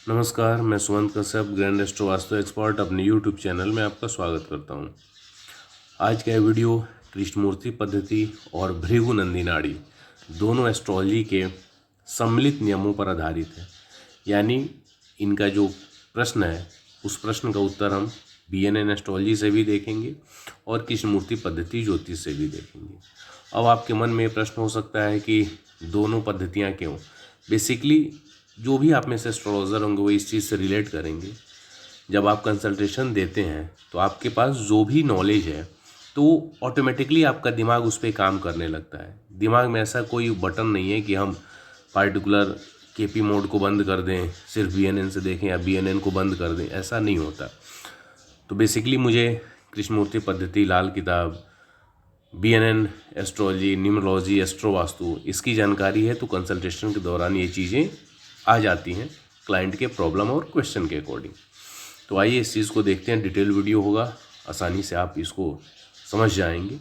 नमस्कार, मैं Sumant Kashyap grand astro vastu expert अपने यूट्यूब चैनल में आपका स्वागत करता हूं। आज का यह वीडियो कृष्णमूर्ति पद्धति और भृगु नाड़ी दोनों एस्ट्रोलॉजी के सम्मिलित नियमों पर आधारित है। यानी इनका जो प्रश्न है उस प्रश्न का उत्तर हम BNN एस्ट्रोलॉजी से भी देखेंगे और कृष्णमूर्ति पद्धति ज्योतिष से भी देखेंगे। अब आपके मन में प्रश्न हो सकता है कि दोनों पद्धतियाँ क्यों? बेसिकली जो भी आप में से एस्ट्रोलॉजर होंगे वो इस चीज़ से रिलेट करेंगे। जब आप कंसल्टेशन देते हैं तो आपके पास जो भी नॉलेज है तो ऑटोमेटिकली आपका दिमाग उस पर काम करने लगता है। दिमाग में ऐसा कोई बटन नहीं है कि हम पार्टिकुलर KP मोड को बंद कर दें, सिर्फ BNN से देखें या BNN को बंद कर दें, ऐसा नहीं होता। तो बेसिकली मुझे कृष्णमूर्ति पद्धति, लाल किताब, BNN astrology, numerology, astro vastu, इसकी जानकारी है तो कंसल्टेशन के दौरान ये चीज़ें आ जाती हैं क्लाइंट के प्रॉब्लम और क्वेश्चन के अकॉर्डिंग। तो आइए इस चीज़ को देखते हैं। डिटेल वीडियो होगा, आसानी से आप इसको समझ जाएंगे।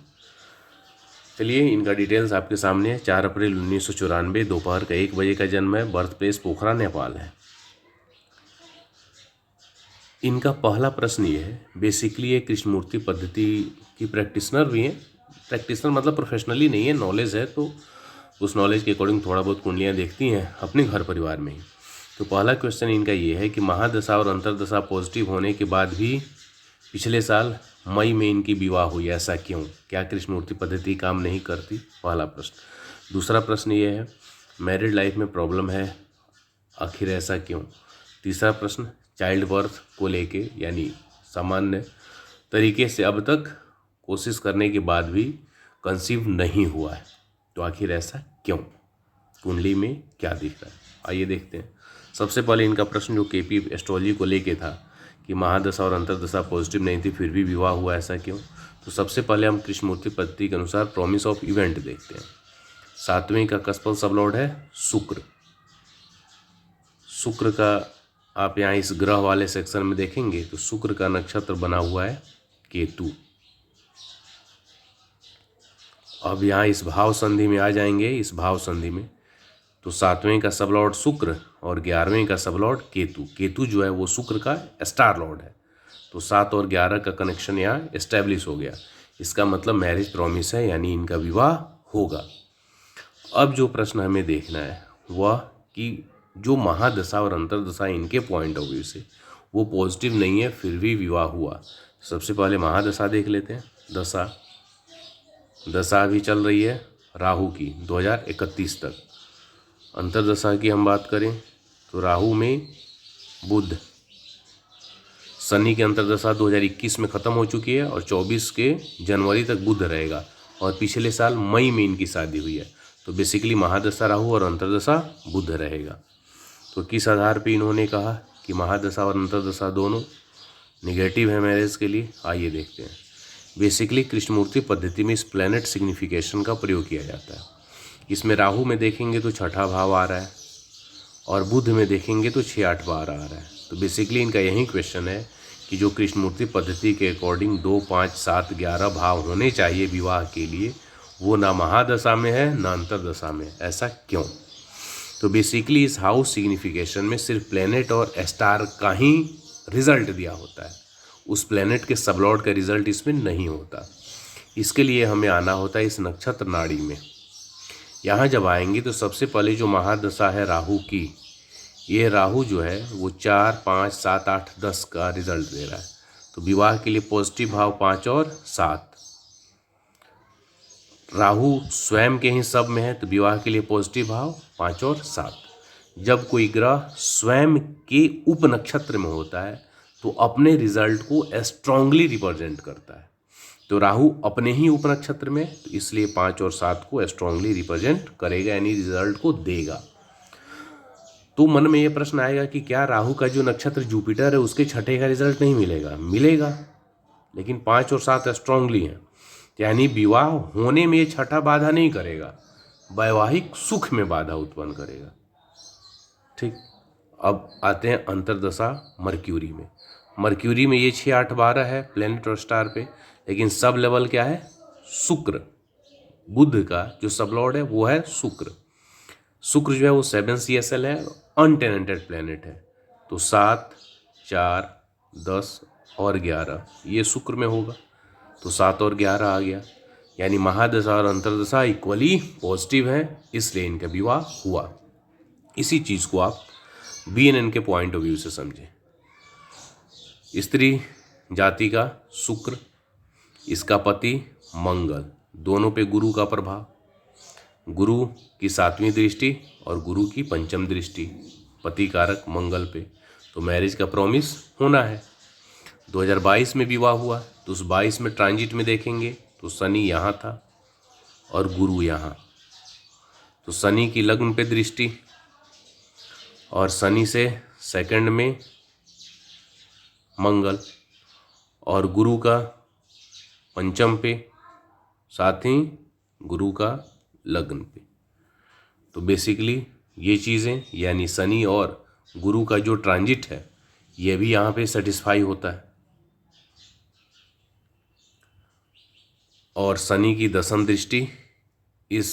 चलिए इनका डिटेल्स आपके सामने है। 4 अप्रैल 1994 दोपहर का 1 बजे का जन्म है। बर्थ प्लेस पोखरा, नेपाल है। इनका पहला प्रश्न ये है, बेसिकली ये कृष्णमूर्ति पद्धति की प्रैक्टिशनर भी हैं। प्रैक्टिशनर मतलब प्रोफेशनली नहीं है, नॉलेज है तो उस नॉलेज के अकॉर्डिंग थोड़ा बहुत कुंडलियाँ देखती हैं अपने घर परिवार में ही। तो पहला क्वेश्चन इनका ये है कि महादशा और अंतरदशा पॉजिटिव होने के बाद भी पिछले साल मई में इनकी विवाह हुई, ऐसा क्यों? क्या कृष्णमूर्ति पद्धति काम नहीं करती? पहला प्रश्न। दूसरा प्रश्न ये है, मैरिड लाइफ में प्रॉब्लम है, आखिर ऐसा क्यों? तीसरा प्रश्न, चाइल्ड बर्थ को लेके, यानी सामान्य तरीके से अब तक कोशिश करने के बाद भी कंसीव नहीं हुआ है, तो आखिर ऐसा क्यों? कुंडली में क्या दिख रहा है, आइए देखते हैं। सबसे पहले इनका प्रश्न जो KP एस्ट्रोलॉजी को लेके था कि महादशा और अंतरदशा पॉजिटिव नहीं थी फिर भी विवाह हुआ, ऐसा क्यों? तो सबसे पहले हम कृष्णमूर्ति पद्धति के अनुसार प्रॉमिस ऑफ इवेंट देखते हैं। 7वें का कस्पल सबलॉर्ड है शुक्र। शुक्र का आप यहाँ इस ग्रह वाले सेक्शन में देखेंगे तो शुक्र का नक्षत्र बना हुआ है केतु। अब यहाँ इस भाव संधि में आ जाएंगे। इस भाव संधि में तो 7वें का सबलॉर्ड शुक्र और 11वें का सबलॉर्ड केतु। केतु जो है वो शुक्र का स्टार लॉर्ड है, तो 7 और 11 का कनेक्शन यहाँ एस्टेब्लिश हो गया। इसका मतलब मैरिज प्रॉमिस है, यानी इनका विवाह होगा। अब जो प्रश्न हमें देखना है वह कि जो महादशा और अंतरदशा इनके पॉइंट ऑफ व्यू से वो पॉजिटिव नहीं है फिर भी विवाह हुआ। सबसे पहले महादशा देख लेते हैं। दशा अभी चल रही है राहु की 2031 तक। अंतरदशा की हम बात करें तो राहु में बुध, शनि की अंतरदशा 2021 में ख़त्म हो चुकी है और 24 के जनवरी तक बुध रहेगा और पिछले साल मई में इनकी शादी हुई है। तो बेसिकली महादशा राहु और अंतरदशा बुध रहेगा। तो किस आधार पे इन्होंने कहा कि महादशा और अंतरदशा दोनों निगेटिव है मैरिज के लिए, आइए देखते हैं। बेसिकली कृष्णमूर्ति पद्धति में इस प्लैनेट सिग्निफिकेशन का प्रयोग किया जाता है। इसमें राहु में देखेंगे तो 6ठा भाव आ रहा है और बुध में देखेंगे तो 6-8 बार आ रहा है। तो बेसिकली इनका यही क्वेश्चन है कि जो कृष्णमूर्ति पद्धति के अकॉर्डिंग 2, 5, 7, 11 भाव होने चाहिए विवाह के लिए, वो ना महादशा में है ना अंतरदशा में, ऐसा क्यों? तो बेसिकली इस हाउस सिग्निफिकेशन में सिर्फ प्लैनेट और स्टार का ही रिजल्ट दिया होता है, उस प्लैनेट के सबलॉर्ड का रिजल्ट इसमें नहीं होता। इसके लिए हमें आना होता है इस नक्षत्र नाड़ी में। यहाँ जब आएंगे तो सबसे पहले जो महादशा है राहु की, ये राहु जो है वो 4, 5, 7, 8, 10 का रिजल्ट दे रहा है। तो विवाह के लिए पॉजिटिव भाव 5 और 7। राहु स्वयं के ही सब में है तो विवाह के लिए पॉजिटिव भाव 5 और 7। जब कोई ग्रह स्वयं के उप नक्षत्र में होता है तो अपने रिजल्ट को स्ट्रांगली रिप्रेजेंट करता है। तो राहु अपने ही उप नक्षत्र में, तो इसलिए 5 और 7 को स्ट्रांगली रिप्रेजेंट करेगा, यानी रिजल्ट को देगा। तो मन में ये प्रश्न आएगा कि क्या राहु का जो नक्षत्र जुपिटर है उसके 6ठे का रिजल्ट नहीं मिलेगा? मिलेगा, लेकिन 5 और 7 स्ट्रांगली हैं, यानी विवाह होने में ये 6ठा बाधा नहीं करेगा, वैवाहिक सुख में बाधा उत्पन्न करेगा। ठीक, अब आते हैं अंतरदशा मर्क्यूरी में। मर्क्यूरी में ये 6, 8, 12 है प्लैनेट और स्टार पे, लेकिन सब लेवल क्या है? शुक्र। बुध का जो सबलॉर्ड है वो है शुक्र। शुक्र जो है वो 7 CSL है, अनटेनेंटेड प्लैनेट है। तो 7, 4, 10 और 11 ये शुक्र में होगा, तो 7 और 11 आ गया, यानी महादशा और अंतर्दशा इक्वली पॉजिटिव हैं, इसलिए इनका विवाह हुआ। इसी चीज़ को आप BNN के पॉइंट ऑफ व्यू से समझें। स्त्री जाति का शुक्र, इसका पति मंगल, दोनों पे गुरु का प्रभाव, गुरु की 7वीं दृष्टि और गुरु की 5वीं दृष्टि पति कारक मंगल पे, तो मैरिज का प्रॉमिस होना है। 2022 में विवाह हुआ, तो उस 22 में ट्रांजिट में देखेंगे तो शनि यहाँ था और गुरु यहाँ, तो शनि की लग्न पे दृष्टि और शनि से सेकंड में मंगल और गुरु का 5वीं पे, साथ ही गुरु का लग्न पे। तो बेसिकली ये चीज़ें यानी शनि और गुरु का जो ट्रांजिट है ये भी यहाँ पे सेटिस्फाई होता है। और शनि की 10वीं दृष्टि इस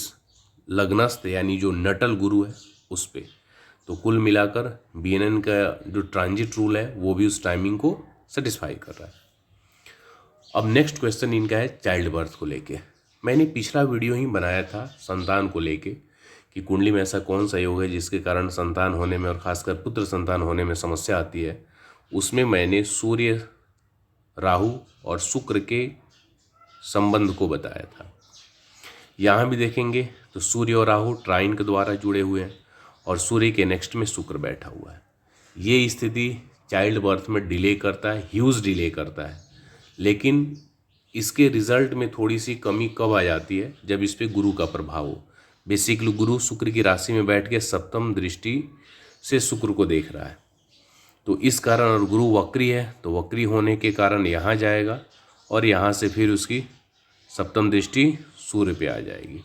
लग्नस्थ यानी जो नटल गुरु है उस पे, तो कुल मिलाकर BNN का जो ट्रांजिट रूल है वो भी उस टाइमिंग को सेटिस्फाई कर रहा है। अब नेक्स्ट क्वेश्चन इनका है चाइल्ड बर्थ को लेके। मैंने पिछला वीडियो ही बनाया था संतान को लेके कि कुंडली में ऐसा कौन सा योग है जिसके कारण संतान होने में और खासकर पुत्र संतान होने में समस्या आती है। उसमें मैंने सूर्य, राहु और शुक्र के संबंध को बताया था। यहाँ भी देखेंगे तो सूर्य और राहु ट्राइन के द्वारा जुड़े हुए हैं और सूर्य के नेक्स्ट में शुक्र बैठा हुआ है। ये स्थिति चाइल्ड बर्थ में डिले करता है, ह्यूज डिले करता है, लेकिन इसके रिजल्ट में थोड़ी सी कमी कब आ जाती है, जब इस पर गुरु का प्रभाव हो। बेसिकली गुरु शुक्र की राशि में बैठ के 7वीं दृष्टि से शुक्र को देख रहा है, तो इस कारण, और गुरु वक्री है तो वक्री होने के कारण यहाँ जाएगा और यहाँ से फिर उसकी 7वीं दृष्टि सूर्य पे आ जाएगी।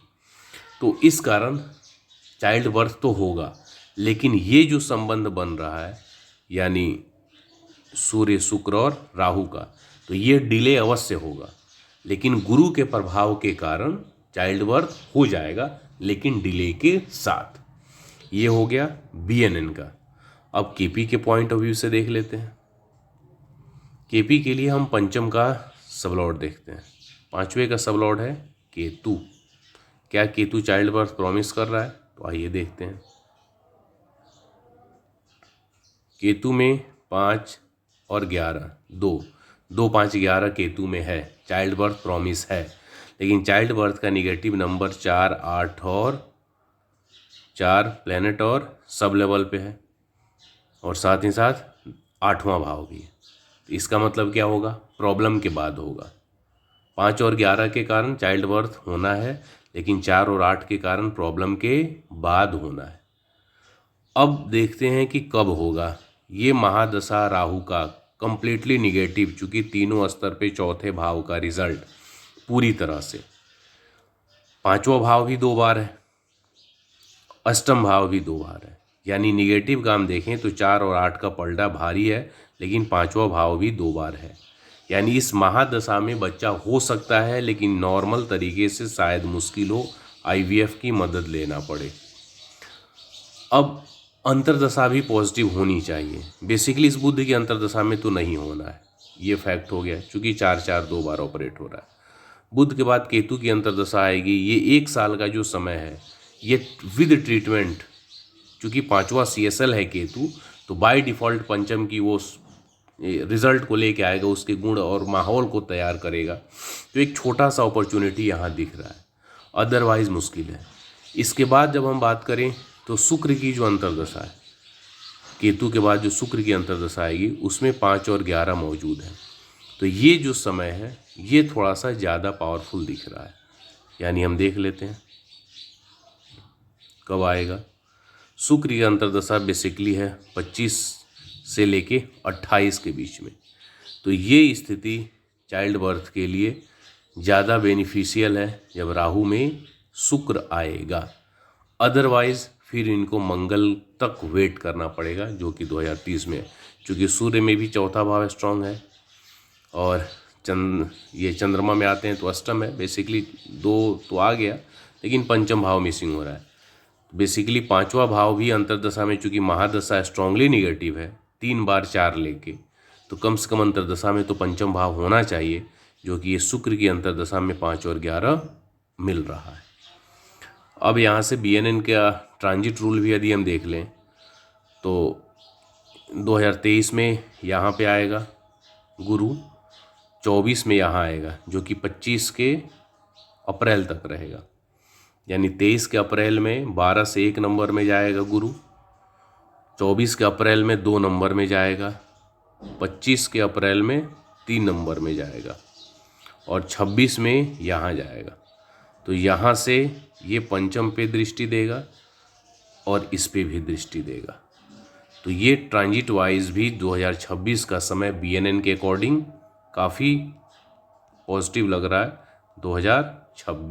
तो इस कारण चाइल्ड बर्थ तो होगा, लेकिन ये जो संबंध बन रहा है यानी सूर्य, शुक्र और राहु का, तो ये डिले अवश्य होगा, लेकिन गुरु के प्रभाव के कारण चाइल्ड बर्थ हो जाएगा, लेकिन डिले के साथ। ये हो गया BNN का। अब KP के पॉइंट ऑफ व्यू से देख लेते हैं। KP के लिए हम 5वीं का सबलॉर्ड देखते हैं। 5वें का सबलॉर्ड है केतु। क्या केतु चाइल्ड बर्थ प्रॉमिस कर रहा है? तो आइए देखते हैं। केतु में 5 और 11, 2, 5, 11 केतु में है, चाइल्ड बर्थ प्रॉमिस है, लेकिन चाइल्ड बर्थ का निगेटिव नंबर 4, 8 और 4 प्लेनेट और सब लेवल पे है, और साथ ही साथ 8वां भाव भी है। तो इसका मतलब क्या होगा? प्रॉब्लम के बाद होगा। 5 और 11 के कारण चाइल्ड बर्थ होना है, लेकिन 4 और 8 के कारण प्रॉब्लम के बाद होना है। अब देखते हैं कि कब होगा। ये महादशा राहु का कंप्लीटली निगेटिव, चूँकि तीनों स्तर पे 4थे भाव का रिजल्ट पूरी तरह से, 5वां भाव भी 2 बार है, अष्टम भाव भी 2 बार है, यानी निगेटिव का हम देखें तो 4 और 8 का पलटा भारी है, लेकिन 5वां भाव भी 2 बार है। यानी इस महादशा में बच्चा हो सकता है, लेकिन नॉर्मल तरीके से शायद मुश्किल हो, IVF की मदद लेना पड़े। अब अंतर्दशा भी पॉजिटिव होनी चाहिए। बेसिकली इस बुध की अंतर्दशा में तो नहीं होना है, ये फैक्ट हो गया, क्योंकि 4-4 2 बार ऑपरेट हो रहा है। बुध के बाद केतु की अंतर्दशा आएगी। ये 1 साल का जो समय है, ये विद ट्रीटमेंट, चूँकि 5वां CSL है केतु, तो बाय डिफ़ॉल्ट पंचम की वो रिजल्ट को लेके आएगा, उसके गुण और माहौल को तैयार करेगा। तो एक छोटा सा अपॉर्चुनिटी यहाँ दिख रहा है, अदरवाइज़ मुश्किल है। इसके बाद जब हम बात करें तो शुक्र की जो अंतर्दशा है, केतु के बाद जो शुक्र की अंतर्दशा आएगी, उसमें 5 और 11 मौजूद है। तो ये जो समय है ये थोड़ा सा ज़्यादा पावरफुल दिख रहा है। यानी हम देख लेते हैं कब आएगा। शुक्र की अंतर्दशा बेसिकली है 25 से लेके 28 के बीच में। तो ये स्थिति चाइल्ड बर्थ के लिए ज़्यादा बेनिफिशियल है जब राहु में शुक्र आएगा। अदरवाइज़ फिर इनको मंगल तक वेट करना पड़ेगा, जो कि 2030 में है। चूँकि सूर्य में भी 4था भाव स्ट्रांग है और ये चंद्रमा में आते हैं तो अष्टम है। बेसिकली 2 तो आ गया, लेकिन पंचम भाव मिसिंग हो रहा है। बेसिकली 5वां भाव भी अंतर्दशा में, चूँकि महादशा स्ट्रांगली निगेटिव है, 3 बार 4 लेके, तो कम से कम अंतर्दशा में तो पंचम भाव होना चाहिए, जो कि ये शुक्र की अंतर्दशा में 5 और 11 मिल रहा है। अब यहाँ से BNN का ट्रांजिट रूल भी यदि हम देख लें तो 2023 में यहाँ पे आएगा गुरु, 24 में यहाँ आएगा, जो कि 25 के अप्रैल तक रहेगा। यानी 23 के अप्रैल में 12 से 1 नंबर में जाएगा गुरु, 24 के अप्रैल में 2 नंबर में जाएगा, 25 के अप्रैल में 3 नंबर में जाएगा और 26 में यहाँ जाएगा। तो यहाँ से ये पंचम पे दृष्टि देगा और इस पे भी दृष्टि देगा। तो ये ट्रांजिट वाइज भी 2026 का समय BNN के अकॉर्डिंग काफ़ी पॉजिटिव लग रहा है 2026।